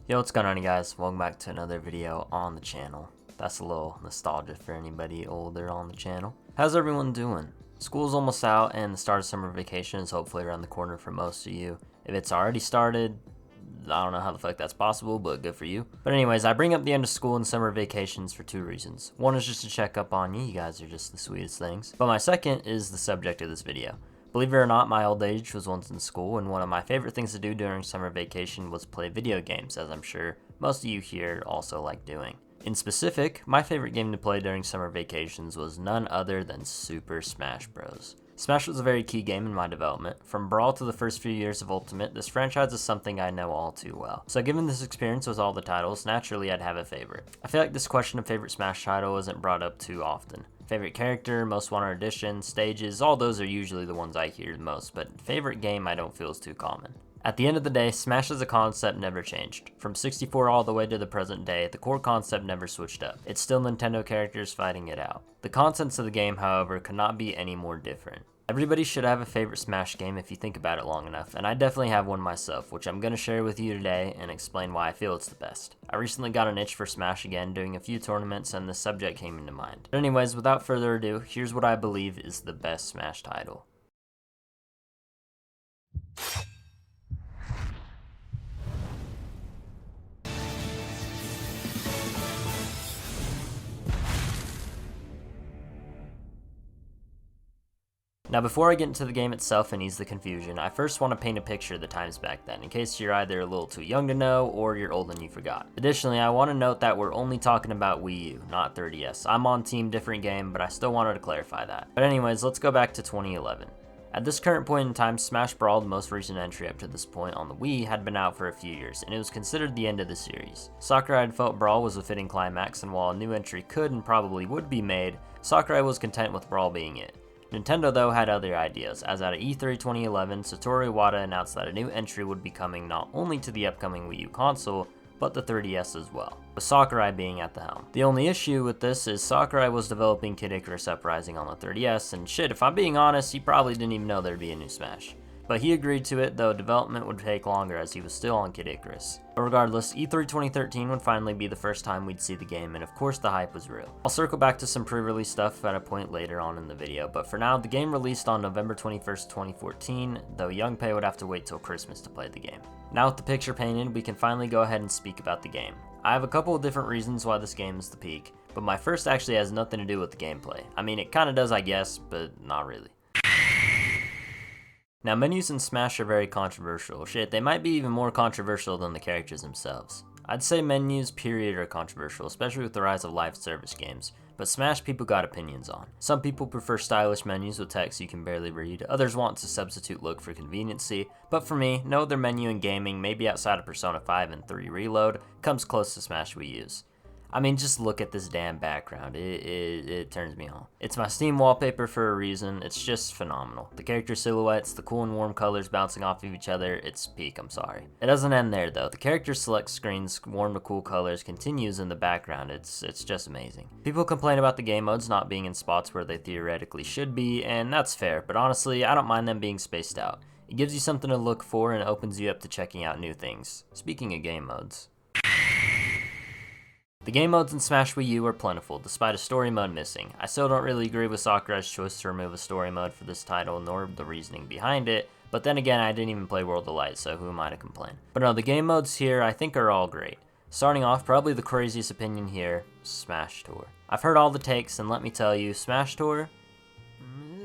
Yo, what's going on, you guys? Welcome back to another video on the channel. That's a little nostalgia for anybody older on the channel. How's everyone doing? School's almost out and the start of summer vacation is hopefully around the corner for most of you. If it's already started, I don't know how the fuck that's possible, but good for you. But anyways, I bring up the end of school and summer vacations for two reasons. One is just to check up on you. You guys are just the sweetest things. But my second is the subject of this video. Believe it or not, my old age was once in school, and one of my favorite things to do during summer vacation was play video games, as I'm sure most of you here also like doing. In specific, my favorite game to play during summer vacations was none other than Super Smash Bros. Smash was a very key game in my development. From Brawl to the first few years of Ultimate, this franchise is something I know all too well. So given this experience with all the titles, naturally I'd have a favorite. I feel like this question of favorite Smash title isn't brought up too often. Favorite character, most wanted edition, stages, all those are usually the ones I hear the most, but favorite game I don't feel is too common. At the end of the day, Smash as a concept never changed. From 64 all the way to the present day, the core concept never switched up. It's still Nintendo characters fighting it out. The contents of the game, however, could not be any more different. Everybody should have a favorite Smash game if you think about it long enough, and I definitely have one myself, which I'm going to share with you today and explain why I feel it's the best. I recently got an itch for Smash again, doing a few tournaments, and this subject came into mind. But anyways, without further ado, here's what I believe is the best Smash title. Now before I get into the game itself and ease the confusion, I first want to paint a picture of the times back then, in case you're either a little too young to know, or you're old and you forgot. Additionally, I want to note that we're only talking about Wii U, not 3DS. I'm on team different game, but I still wanted to clarify that. But anyways, let's go back to 2011. At this current point in time, Smash Brawl, the most recent entry up to this point on the Wii, had been out for a few years, and it was considered the end of the series. Sakurai had felt Brawl was a fitting climax, and while a new entry could and probably would be made, Sakurai was content with Brawl being it. Nintendo though had other ideas, as at E3 2011, Satoru Iwata announced that a new entry would be coming not only to the upcoming Wii U console, but the 3DS as well, with Sakurai being at the helm. The only issue with this is Sakurai was developing Kid Icarus Uprising on the 3DS, and shit, if I'm being honest, he probably didn't even know there'd be a new Smash. But he agreed to it, though development would take longer as he was still on Kid Icarus. But regardless, E3 2013 would finally be the first time we'd see the game, and of course the hype was real. I'll circle back to some pre-release stuff at a point later on in the video, but for now, the game released on November 21st, 2014, though Youngpei would have to wait till Christmas to play the game. Now with the picture painted, we can finally go ahead and speak about the game. I have a couple of different reasons why this game is the peak, but my first actually has nothing to do with the gameplay. I mean, it kinda does I guess, but not really. Now, menus in Smash are very controversial. Shit, they might be even more controversial than the characters themselves. I'd say menus, period, are controversial, especially with the rise of live service games, but Smash people got opinions on. Some people prefer stylish menus with text you can barely read, others want a substitute look for conveniency, but for me, no other menu in gaming, maybe outside of Persona 5 and 3 Reload, comes close to Smash we use. I mean, just look at this damn background, it turns me on. It's my Steam wallpaper for a reason, it's just phenomenal. The character silhouettes, the cool and warm colors bouncing off of each other, it's peak, I'm sorry. It doesn't end there though, the character select screens, warm to cool colors continues in the background, it's just amazing. People complain about the game modes not being in spots where they theoretically should be, and that's fair, but honestly, I don't mind them being spaced out. It gives you something to look for and opens you up to checking out new things. Speaking of game modes. The game modes in Smash Wii U are plentiful, despite a story mode missing. I still don't really agree with Sakurai's choice to remove a story mode for this title, nor the reasoning behind it, but then again, I didn't even play World of Light, so who am I to complain? But no, the game modes here I think are all great. Starting off, probably the craziest opinion here, Smash Tour. I've heard all the takes, and let me tell you, Smash Tour,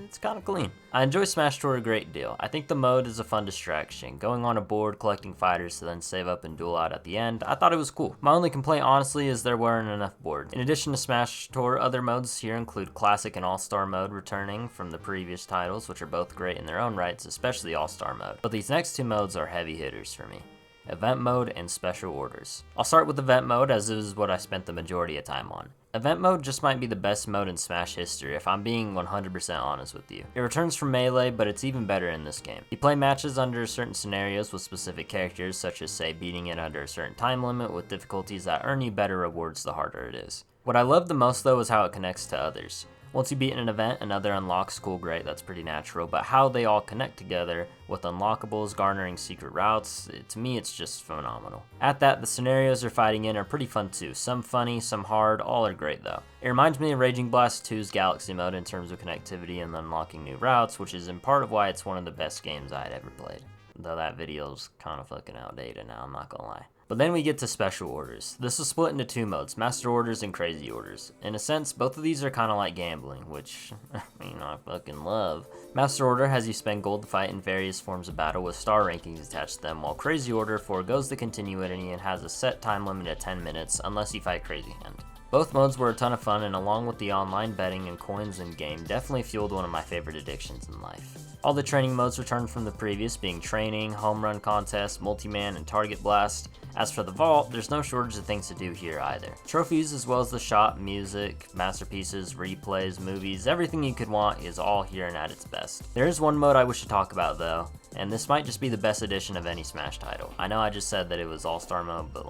it's kinda clean. I enjoy Smash Tour a great deal. I think the mode is a fun distraction. Going on a board, collecting fighters to then save up and duel out at the end, I thought it was cool. My only complaint honestly is there weren't enough boards. In addition to Smash Tour, other modes here include Classic and All-Star mode returning from the previous titles, which are both great in their own rights, especially All-Star mode. But these next two modes are heavy hitters for me. Event mode and special orders. I'll start with event mode as this is what I spent the majority of time on. Event mode just might be the best mode in Smash history if I'm being 100% honest with you. It returns from Melee, but it's even better in this game. You play matches under certain scenarios with specific characters, such as say beating it under a certain time limit with difficulties that earn you better rewards the harder it is. What I love the most though is how it connects to others. Once you beat an event, another unlocks. Cool, great, that's pretty natural, but how they all connect together with unlockables, garnering secret routes, to me it's just phenomenal. At that, the scenarios they're fighting in are pretty fun too. Some funny, some hard, all are great though. It reminds me of Raging Blast 2's Galaxy mode in terms of connectivity and unlocking new routes, which is in part of why it's one of the best games I had ever played. Though that video's kind of fucking outdated now, I'm not gonna lie. But then we get to special orders. This is split into two modes, master orders and crazy orders. In a sense, both of these are kind of like gambling, which, I fucking love. Master order has you spend gold to fight in various forms of battle with star rankings attached to them, while crazy order forgoes the continuity and has a set time limit of 10 minutes unless you fight Crazy Hand. Both modes were a ton of fun, and along with the online betting and coins in game, definitely fueled one of my favorite addictions in life. All the training modes returned from the previous, being training, home run contest, multi-man, and target blast. As for the vault, there's no shortage of things to do here either. Trophies as well as the shop, music, masterpieces, replays, movies, everything you could want is all here and at its best. There is one mode I wish to talk about though, and this might just be the best edition of any Smash title. I know I just said that it was all-star mode, but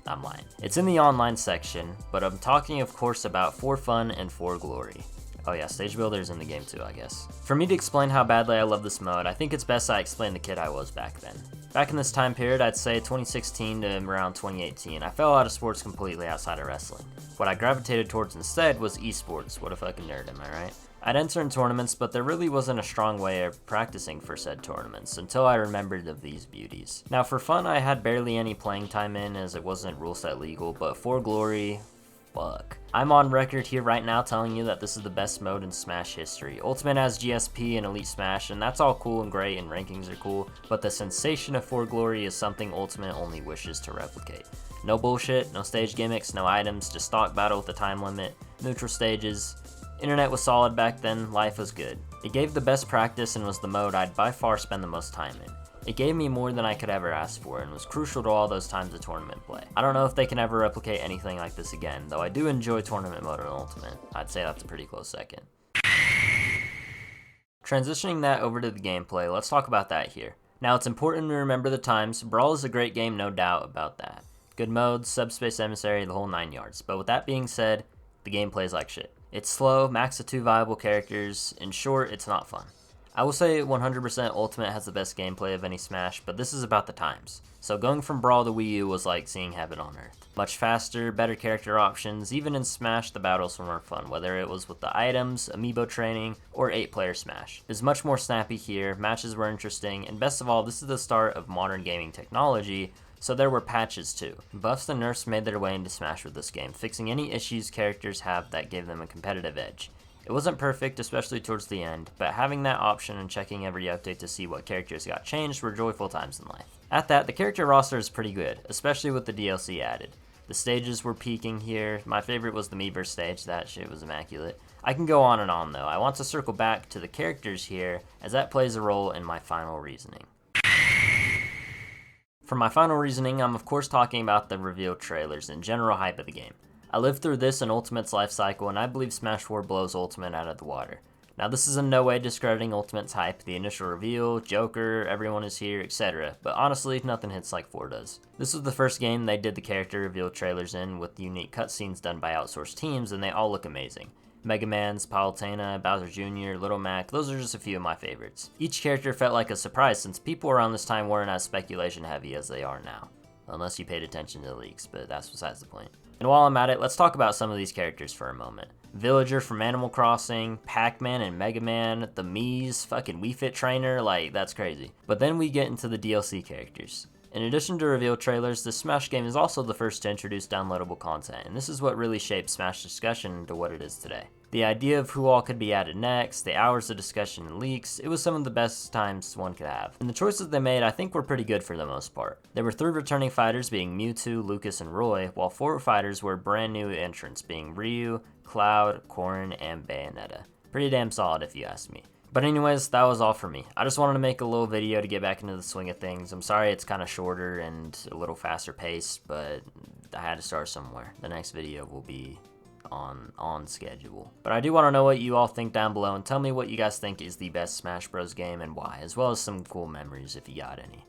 I'm lying. It's in the online section, but I'm talking of course about For Fun and For Glory. Oh yeah, Stage Builder's in the game too, I guess. For me to explain how badly I love this mode, I think it's best I explain the kid I was back then. Back in this time period, I'd say 2016 to around 2018, I fell out of sports completely outside of wrestling. What I gravitated towards instead was esports. What a fucking nerd, am I right? I'd enter in tournaments, but there really wasn't a strong way of practicing for said tournaments until I remembered of these beauties. Now for fun, I had barely any playing time in as it wasn't rule set legal, but For Glory, fuck. I'm on record here right now telling you that this is the best mode in Smash history. Ultimate has GSP and Elite Smash, and that's all cool and great and rankings are cool, but the sensation of For Glory is something Ultimate only wishes to replicate. No bullshit, no stage gimmicks, no items, just stock battle with a time limit, neutral stages. Internet was solid back then, life was good. It gave the best practice and was the mode I'd by far spend the most time in. It gave me more than I could ever ask for and was crucial to all those times of tournament play. I don't know if they can ever replicate anything like this again, though I do enjoy tournament mode in Ultimate. I'd say that's a pretty close second. Transitioning that over to the gameplay, let's talk about that here. Now it's important to remember the times. Brawl is a great game, no doubt about that. Good modes, Subspace Emissary, the whole 9 yards. But with that being said, the gameplay is like shit. It's slow, max of 2 viable characters. In short, it's not fun. I will say 100% Ultimate has the best gameplay of any Smash, but this is about the times. So going from Brawl to Wii U was like seeing heaven on earth. Much faster, better character options. Even in Smash, the battles were more fun, whether it was with the items, amiibo training, or 8-player Smash. It's much more snappy here, matches were interesting, and best of all, this is the start of modern gaming technology, so there were patches too. Buffs and nerfs made their way into Smash with this game, fixing any issues characters have that gave them a competitive edge. It wasn't perfect, especially towards the end, but having that option and checking every update to see what characters got changed were joyful times in life. At that, the character roster is pretty good, especially with the DLC added. The stages were peaking here. My favorite was the Miiverse stage, that shit was immaculate. I can go on and on though. I want to circle back to the characters here, as that plays a role in my final reasoning. For my final reasoning, I'm of course talking about the reveal trailers and general hype of the game. I lived through this and Ultimate's life cycle, and I believe Smash 4 blows Ultimate out of the water. Now this is in no way discrediting Ultimate's hype, the initial reveal, Joker, everyone is here, etc. But honestly, nothing hits like 4 does. This was the first game they did the character reveal trailers in with unique cutscenes done by outsourced teams, and they all look amazing. Mega Man's, Palutena, Bowser Jr., Little Mac, those are just a few of my favorites. Each character felt like a surprise since people around this time weren't as speculation heavy as they are now. Unless you paid attention to the leaks, but that's besides the point. And while I'm at it, let's talk about some of these characters for a moment. Villager from Animal Crossing, Pac-Man and Mega Man, the Mii's, fucking Wii Fit Trainer, like, that's crazy. But then we get into the DLC characters. In addition to reveal trailers, this Smash game is also the first to introduce downloadable content, and this is what really shaped Smash discussion into what it is today. The idea of who all could be added next, the hours of discussion and leaks, it was some of the best times one could have. And the choices they made I think were pretty good for the most part. There were 3 returning fighters being Mewtwo, Lucas, and Roy, while 4 fighters were brand new entrants being Ryu, Cloud, Corrin, and Bayonetta. Pretty damn solid if you ask me. But anyways, that was all for me. I just wanted to make a little video to get back into the swing of things. I'm sorry it's kind of shorter and a little faster paced, but I had to start somewhere. The next video will be on schedule. But I do want to know what you all think down below, and tell me what you guys think is the best Smash Bros game and why, as well as some cool memories if you got any.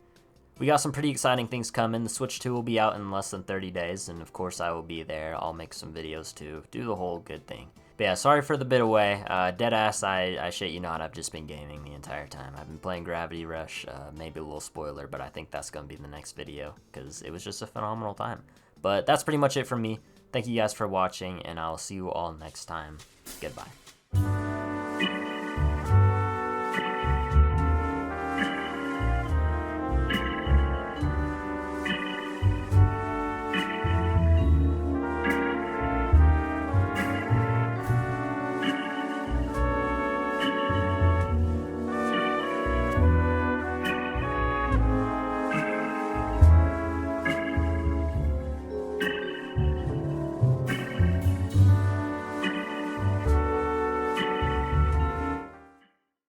We got some pretty exciting things coming. The Switch 2 will be out in less than 30 days, and of course I will be there. I'll make some videos too, do the whole good thing. But yeah, sorry for the bit away. Deadass, I shit you not, I've just been gaming the entire time. I've been playing Gravity Rush, maybe a little spoiler, but I think that's going to be the next video, because it was just a phenomenal time. But that's pretty much it from me. Thank you guys for watching, and I'll see you all next time. Goodbye.